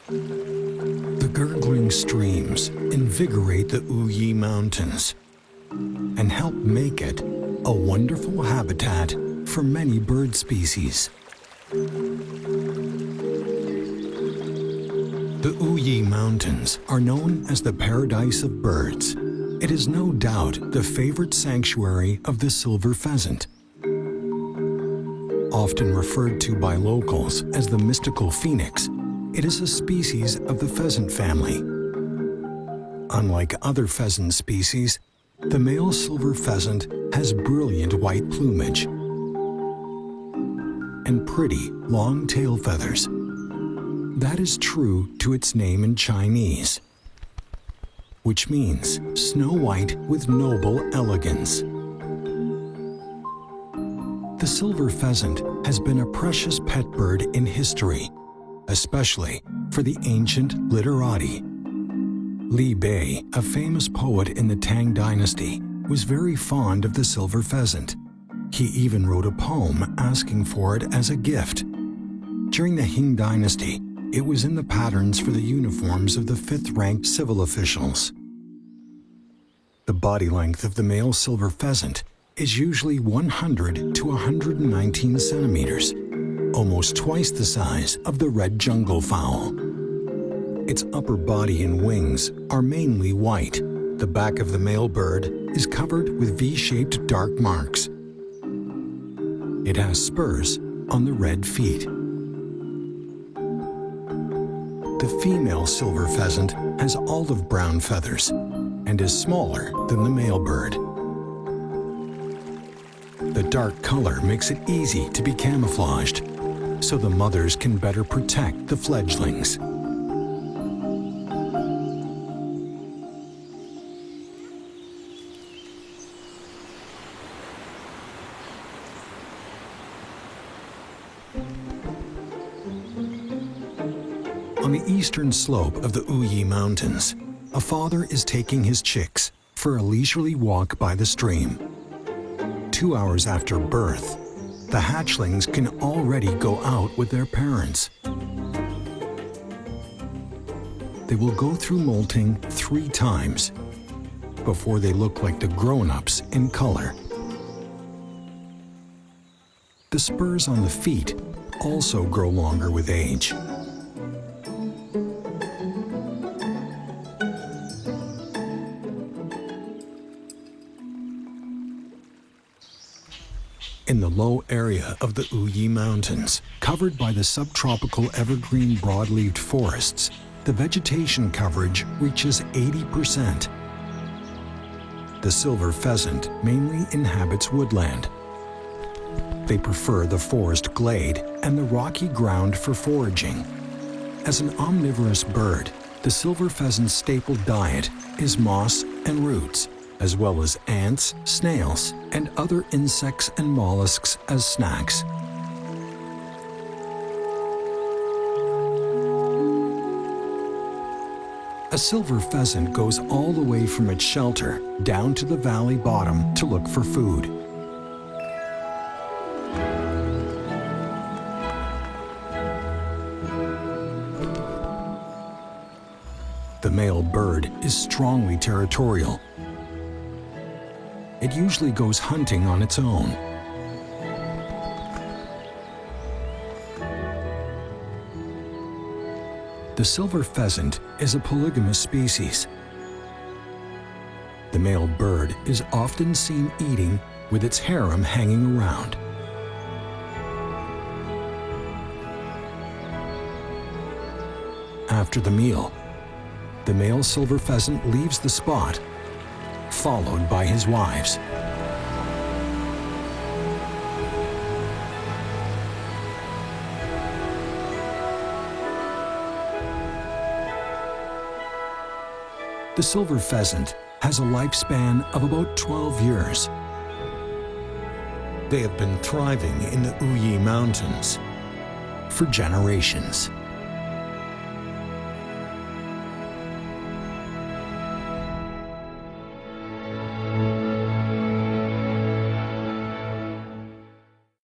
The gurgling streams invigorate the Uyi Mountains and help make it a wonderful habitat for many bird species. The Uyi Mountains are known as the paradise of birds. It is no doubt the favorite sanctuary of the silver pheasant. Often referred to by locals as the mystical phoenix, it is a species of the pheasant family. Unlike other pheasant species, the male silver pheasant has brilliant white plumage and pretty long tail feathers. That is true to its name in Chinese, which means snow white with noble elegance. The silver pheasant has been a precious pet bird in history, especially for the ancient literati. Li Bei, a famous poet in the Tang Dynasty, was very fond of the silver pheasant. He even wrote a poem asking for it as a gift. During the Qing Dynasty, it was in the patterns for the uniforms of the fifth-ranked civil officials. The body length of the male silver pheasant is usually 100 to 119 centimeters, almost twice the size of the red jungle fowl. Its upper body and wings are mainly white. The back of the male bird is covered with V-shaped dark marks. It has spurs on the red feet. The female silver pheasant has olive brown feathers and is smaller than the male bird. The dark color makes it easy to be camouflaged, so the mothers can better protect the fledglings. On the eastern slope of the Uyi Mountains, a father is taking his chicks for a leisurely walk by the stream. 2 hours after birth, the hatchlings can already go out with their parents. They will go through molting 3 times before they look like the grown-ups in color. The spurs on the feet also grow longer with age. In the low area of the Uyi Mountains, covered by the subtropical evergreen broadleaved forests, the vegetation coverage reaches 80%. The silver pheasant mainly inhabits woodland. They prefer the forest glade and the rocky ground for foraging. As an omnivorous bird, the silver pheasant's staple diet is moss and roots, as well as ants, snails, and other insects and mollusks as snacks. A silver pheasant goes all the way from its shelter down to the valley bottom to look for food. The male bird is strongly territorial. It usually goes hunting on its own. The silver pheasant is a polygamous species. The male bird is often seen eating with its harem hanging around. After the meal, the male silver pheasant leaves the spot, followed by his wives. The silver pheasant has a lifespan of about 12 years. They have been thriving in the Uyi Mountains for generations.